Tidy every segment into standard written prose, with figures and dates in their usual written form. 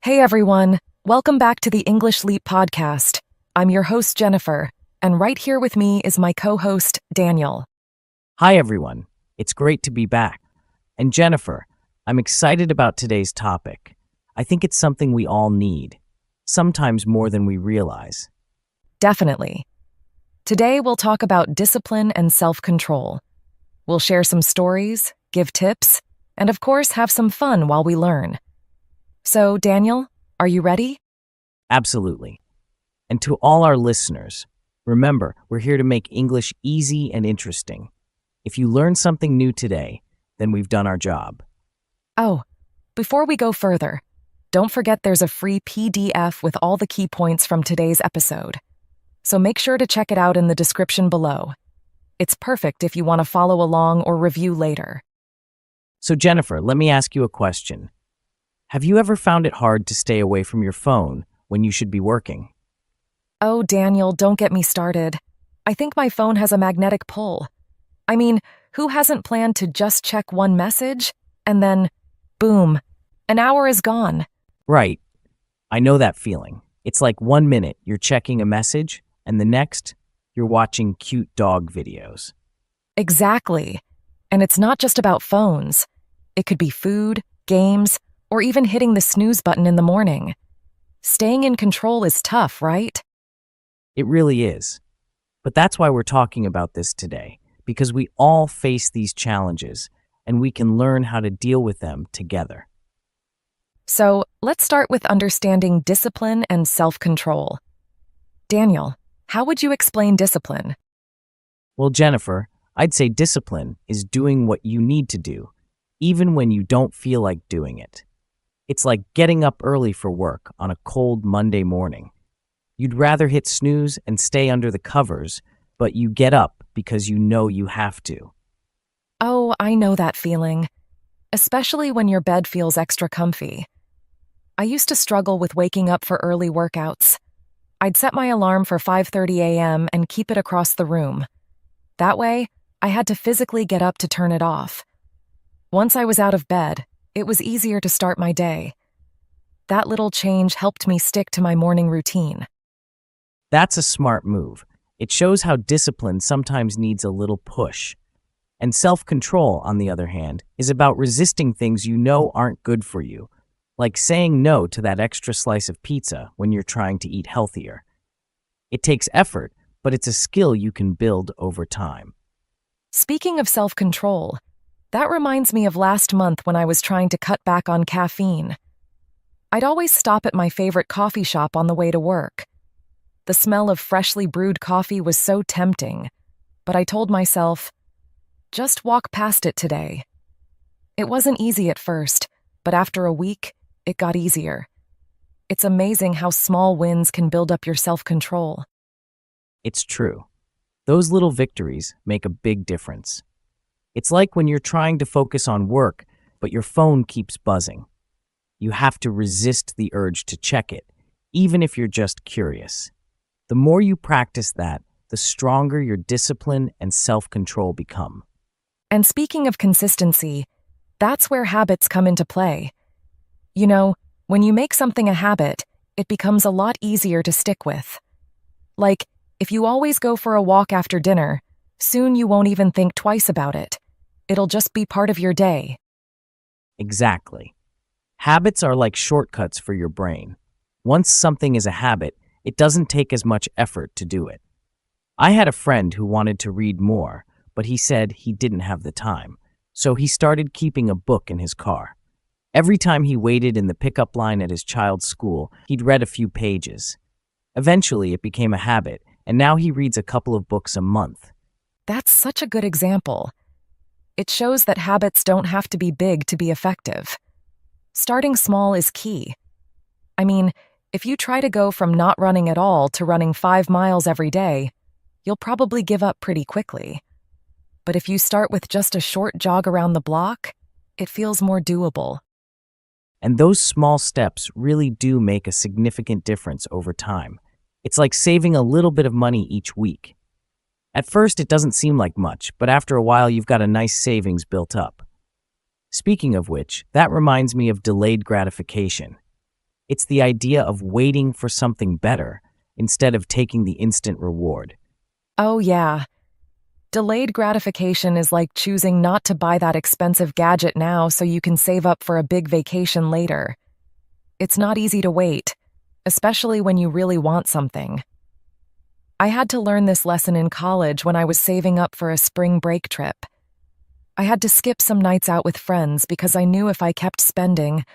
Hey everyone, welcome back to the English Leap podcast. I'm your host Jennifer, and right here with me is my co-host Daniel. Hi, everyone. It's great to be back. And Jennifer, I'm excited about today's topic. I think it's something we all need, sometimes more than we realize. Definitely. Today we'll talk about discipline and self-control. We'll share some stories, give tips, and of course have some fun while we learn. So, Daniel, are you ready? Absolutely. And to all our listeners, remember, we're here to make English easy and interesting. If you learn something new today, then we've done our job. Oh, before we go further, don't forget there's a free PDF with all the key points from today's episode. So make sure to check it out in the description below. It's perfect if you want to follow along or review later. So Jennifer, let me ask you a question. Have you ever found it hard to stay away from your phone when you should be working? Oh, Daniel, don't get me started. I think my phone has a magnetic pull. I mean, who hasn't planned to just check one message and then, boom, an hour is gone? Right. I know that feeling. It's like 1 minute you're checking a message and the next you're watching cute dog videos. Exactly. And it's not just about phones. It could be food, games, or even hitting the snooze button in the morning. Staying in control is tough, right? It really is. But that's why we're talking about this today, because we all face these challenges and we can learn how to deal with them together. So let's start with understanding discipline and self-control. Daniel, how would you explain discipline? Well, Jennifer, I'd say discipline is doing what you need to do, even when you don't feel like doing it. It's like getting up early for work on a cold Monday morning. You'd rather hit snooze and stay under the covers, but you get up because you know you have to. Oh, I know that feeling, especially when your bed feels extra comfy. I used to struggle with waking up for early workouts. I'd set my alarm for 5:30 a.m. and keep it across the room. That way, I had to physically get up to turn it off. Once I was out of bed, it was easier to start my day. That little change helped me stick to my morning routine. That's a smart move. It shows how discipline sometimes needs a little push. And self-control, on the other hand, is about resisting things you know aren't good for you, like saying no to that extra slice of pizza when you're trying to eat healthier. It takes effort, but it's a skill you can build over time. Speaking of self-control, that reminds me of last month when I was trying to cut back on caffeine. I'd always stop at my favorite coffee shop on the way to work. The smell of freshly brewed coffee was so tempting, but I told myself, just walk past it today. It wasn't easy at first, but after a week, it got easier. It's amazing how small wins can build up your self-control. It's true. Those little victories make a big difference. It's like when you're trying to focus on work, but your phone keeps buzzing. You have to resist the urge to check it, even if you're just curious. The more you practice that, the stronger your discipline and self-control become. And speaking of consistency, that's where habits come into play. You know, when you make something a habit, it becomes a lot easier to stick with. Like, if you always go for a walk after dinner, soon you won't even think twice about it. It'll just be part of your day. Exactly. Habits are like shortcuts for your brain. Once something is a habit, it doesn't take as much effort to do it. I had a friend who wanted to read more, but he said he didn't have the time, so he started keeping a book in his car. Every time he waited in the pickup line at his child's school, he'd read a few pages. Eventually, it became a habit, and now he reads a couple of books a month. That's such a good example. It shows that habits don't have to be big to be effective. Starting small is key. I mean, if you try to go from not running at all to running 5 miles every day, you'll probably give up pretty quickly. But if you start with just a short jog around the block, it feels more doable. And those small steps really do make a significant difference over time. It's like saving a little bit of money each week. At first, it doesn't seem like much, but after a while, you've got a nice savings built up. Speaking of which, that reminds me of delayed gratification. It's the idea of waiting for something better instead of taking the instant reward. Oh, yeah. Delayed gratification is like choosing not to buy that expensive gadget now so you can save up for a big vacation later. It's not easy to wait, especially when you really want something. I had to learn this lesson in college when I was saving up for a spring break trip. I had to skip some nights out with friends because I knew if I kept spending,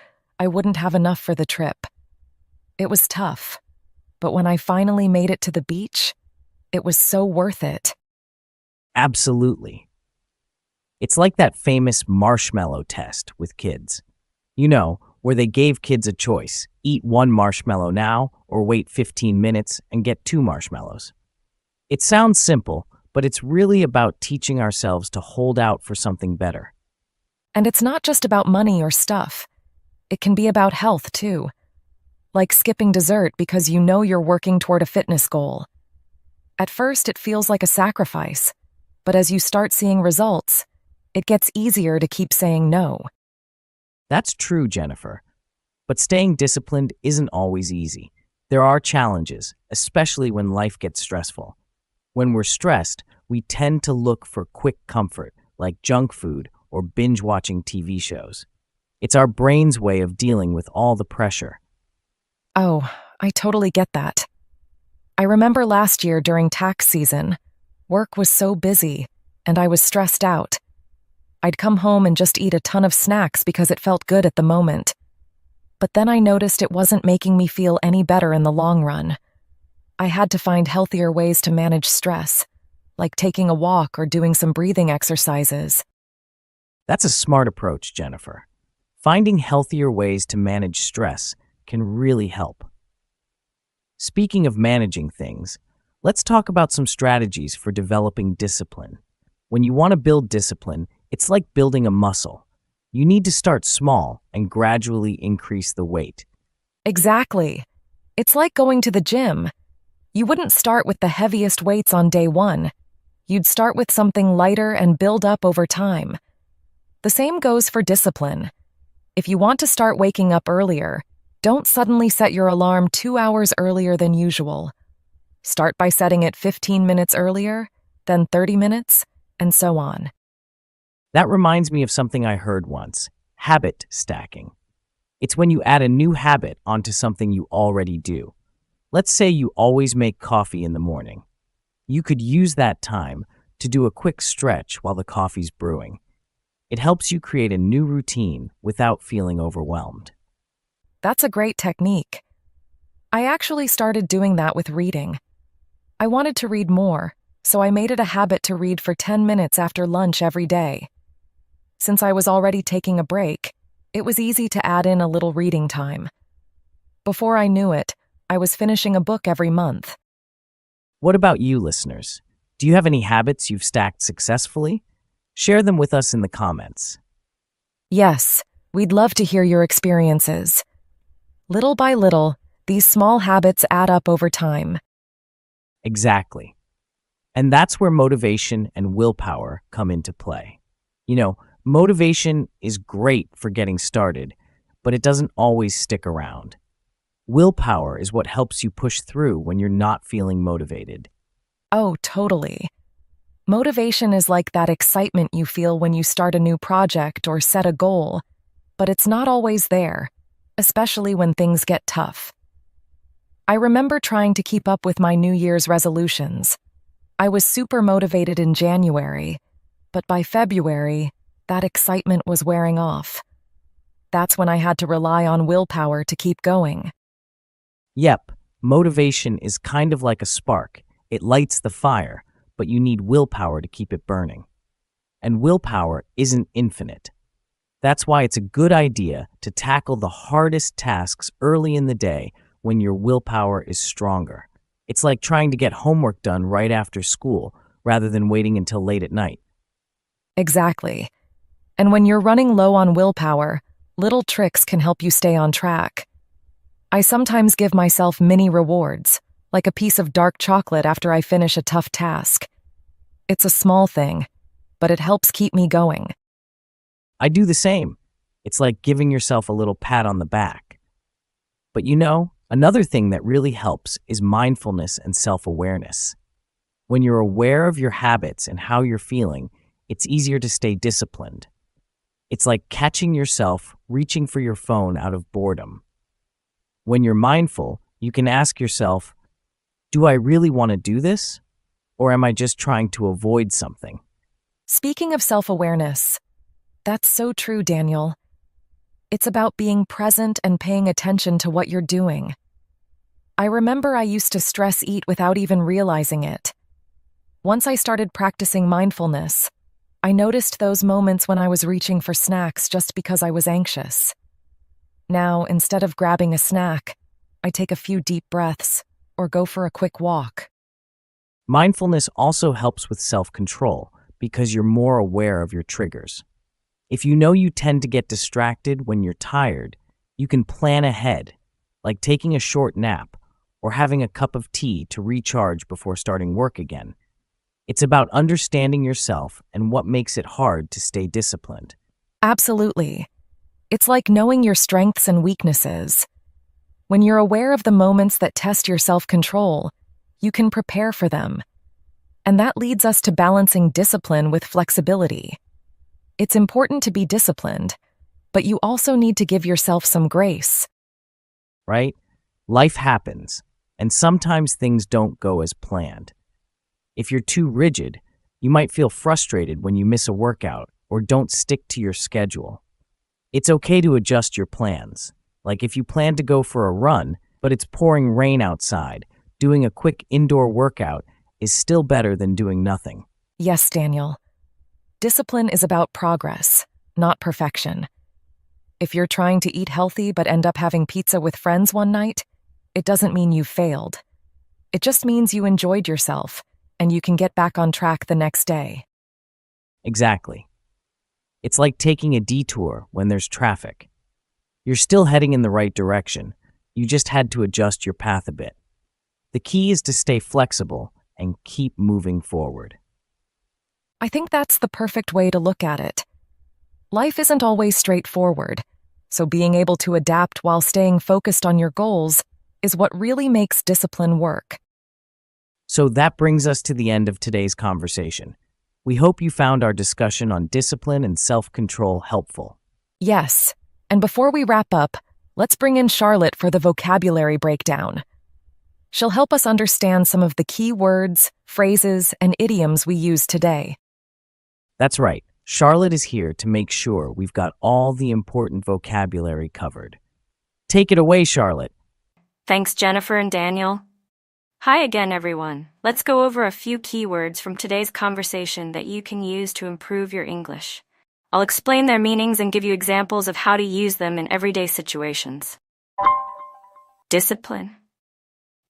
I wouldn't have enough for the trip. It was tough, but when I finally made it to the beach, it was so worth it. Absolutely. It's like that famous marshmallow test with kids. Where they gave kids a choice: eat one marshmallow now or wait 15 minutes and get two marshmallows. It sounds simple, but it's really about teaching ourselves to hold out for something better. And it's not just about money or stuff. It can be about health, too. Like skipping dessert because you know you're working toward a fitness goal. At first, it feels like a sacrifice, but as you start seeing results, it gets easier to keep saying no. That's true, Jennifer. But staying disciplined isn't always easy. There are challenges, especially when life gets stressful. When we're stressed, we tend to look for quick comfort, like junk food or binge-watching TV shows. It's our brain's way of dealing with all the pressure. Oh, I totally get that. I remember last year during tax season, work was so busy, and I was stressed out. I'd come home and just eat a ton of snacks because it felt good at the moment. But then I noticed it wasn't making me feel any better in the long run. I had to find healthier ways to manage stress, like taking a walk or doing some breathing exercises. That's a smart approach, Jennifer. Finding healthier ways to manage stress can really help. Speaking of managing things, let's talk about some strategies for developing discipline. When you want to build discipline, it's like building a muscle. You need to start small and gradually increase the weight. Exactly. It's like going to the gym. You wouldn't start with the heaviest weights on day one. You'd start with something lighter and build up over time. The same goes for discipline. If you want to start waking up earlier, don't suddenly set your alarm 2 hours earlier than usual. Start by setting it 15 minutes earlier, then 30 minutes, and so on. That reminds me of something I heard once: habit stacking. It's when you add a new habit onto something you already do. Let's say you always make coffee in the morning. You could use that time to do a quick stretch while the coffee's brewing. It helps you create a new routine without feeling overwhelmed. That's a great technique. I actually started doing that with reading. I wanted to read more, so I made it a habit to read for 10 minutes after lunch every day. Since I was already taking a break, it was easy to add in a little reading time. Before I knew it, I was finishing a book every month. What about you, listeners? Do you have any habits you've stacked successfully? Share them with us in the comments. Yes, we'd love to hear your experiences. Little by little, these small habits add up over time. Exactly. And that's where motivation and willpower come into play. Motivation is great for getting started, but it doesn't always stick around. Willpower is what helps you push through when you're not feeling motivated. Oh, totally. Motivation is like that excitement you feel when you start a new project or set a goal, but it's not always there, especially when things get tough. I remember trying to keep up with my New Year's resolutions. I was super motivated in January, but by February, that excitement was wearing off. That's when I had to rely on willpower to keep going. Yep, motivation is kind of like a spark. It lights the fire, but you need willpower to keep it burning. And willpower isn't infinite. That's why it's a good idea to tackle the hardest tasks early in the day when your willpower is stronger. It's like trying to get homework done right after school rather than waiting until late at night. Exactly. And when you're running low on willpower, little tricks can help you stay on track. I sometimes give myself mini rewards, like a piece of dark chocolate after I finish a tough task. It's a small thing, but it helps keep me going. I do the same. It's like giving yourself a little pat on the back. But another thing that really helps is mindfulness and self-awareness. When you're aware of your habits and how you're feeling, it's easier to stay disciplined. It's like catching yourself reaching for your phone out of boredom. When you're mindful, you can ask yourself, do I really want to do this? Or am I just trying to avoid something? Speaking of self-awareness, that's so true, Daniel. It's about being present and paying attention to what you're doing. I remember I used to stress eat without even realizing it. Once I started practicing mindfulness, I noticed those moments when I was reaching for snacks just because I was anxious. Now, instead of grabbing a snack, I take a few deep breaths or go for a quick walk. Mindfulness also helps with self-control because you're more aware of your triggers. If you know you tend to get distracted when you're tired, you can plan ahead, like taking a short nap or having a cup of tea to recharge before starting work again. It's about understanding yourself and what makes it hard to stay disciplined. Absolutely. It's like knowing your strengths and weaknesses. When you're aware of the moments that test your self-control, you can prepare for them. And that leads us to balancing discipline with flexibility. It's important to be disciplined, but you also need to give yourself some grace. Right? Life happens, and sometimes things don't go as planned. If you're too rigid, you might feel frustrated when you miss a workout or don't stick to your schedule. It's okay to adjust your plans. Like if you plan to go for a run, but it's pouring rain outside, doing a quick indoor workout is still better than doing nothing. Yes, Daniel. Discipline is about progress, not perfection. If you're trying to eat healthy but end up having pizza with friends one night, it doesn't mean you failed. It just means you enjoyed yourself, and you can get back on track the next day. Exactly. It's like taking a detour when there's traffic. You're still heading in the right direction. You just had to adjust your path a bit. The key is to stay flexible and keep moving forward. I think that's the perfect way to look at it. Life isn't always straightforward, so being able to adapt while staying focused on your goals is what really makes discipline work. So that brings us to the end of today's conversation. We hope you found our discussion on discipline and self-control helpful. Yes, and before we wrap up, let's bring in Charlotte for the vocabulary breakdown. She'll help us understand some of the key words, phrases, and idioms we use today. That's right. Charlotte is here to make sure we've got all the important vocabulary covered. Take it away, Charlotte. Thanks, Jennifer and Daniel. Hi again, everyone. Let's go over a few keywords from today's conversation that you can use to improve your English. I'll explain their meanings and give you examples of how to use them in everyday situations. Discipline.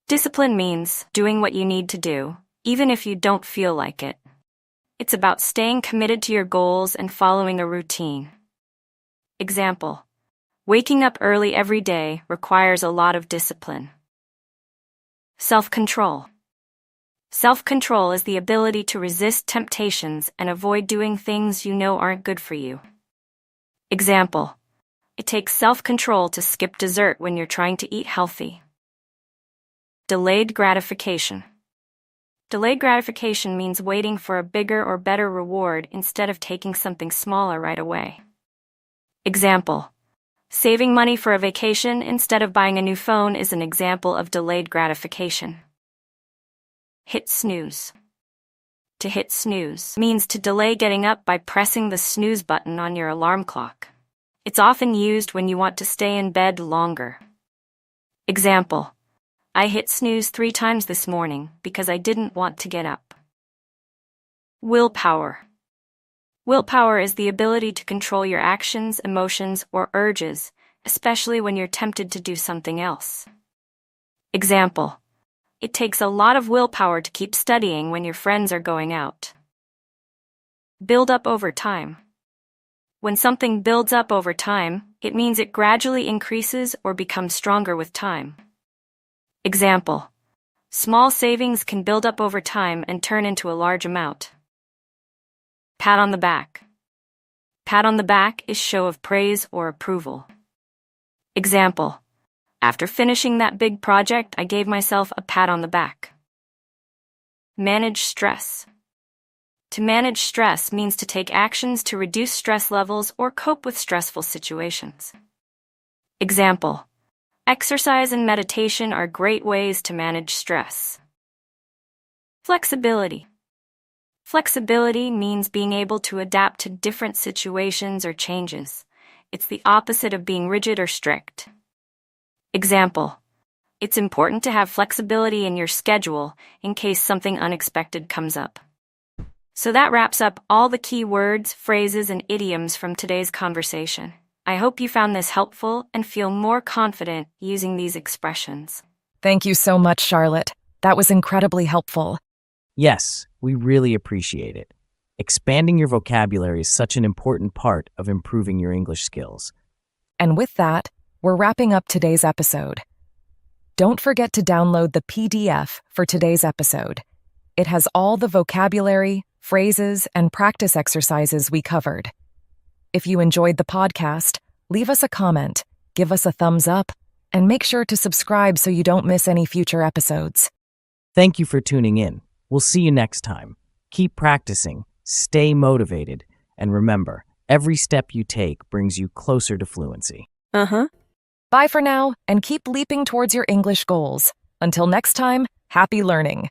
Discipline means doing what you need to do, even if you don't feel like it. It's about staying committed to your goals and following a routine. Example: waking up early every day requires a lot of discipline. Self-control. Self-control is the ability to resist temptations and avoid doing things you know aren't good for you. Example: it takes self-control to skip dessert when you're trying to eat healthy. Delayed gratification. Delayed gratification means waiting for a bigger or better reward instead of taking something smaller right away. Example: saving money for a vacation instead of buying a new phone is an example of delayed gratification. Hit snooze. To hit snooze means to delay getting up by pressing the snooze button on your alarm clock. It's often used when you want to stay in bed longer. Example: I hit snooze 3 times this morning because I didn't want to get up. Willpower. Willpower is the ability to control your actions, emotions, or urges, especially when you're tempted to do something else. Example: it takes a lot of willpower to keep studying when your friends are going out. Build up over time. When something builds up over time, it means it gradually increases or becomes stronger with time. Example: small savings can build up over time and turn into a large amount. Pat on the back. Pat on the back is show of praise or approval. Example: After finishing that big project, I gave myself a pat on the back. Manage stress. To manage stress means to take actions to reduce stress levels or cope with stressful situations. Example: exercise and meditation are great ways to manage stress. Flexibility. Flexibility means being able to adapt to different situations or changes. It's the opposite of being rigid or strict. Example: it's important to have flexibility in your schedule in case something unexpected comes up. So that wraps up all the key words, phrases, and idioms from today's conversation. I hope you found this helpful and feel more confident using these expressions. Thank you so much, Charlotte. That was incredibly helpful. Yes, we really appreciate it. Expanding your vocabulary is such an important part of improving your English skills. And with that, we're wrapping up today's episode. Don't forget to download the PDF for today's episode. It has all the vocabulary, phrases, and practice exercises we covered. If you enjoyed the podcast, leave us a comment, give us a thumbs up, and make sure to subscribe so you don't miss any future episodes. Thank you for tuning in. We'll see you next time. Keep practicing, stay motivated, and remember, every step you take brings you closer to fluency. Bye for now, and keep leaping towards your English goals. Until next time, happy learning.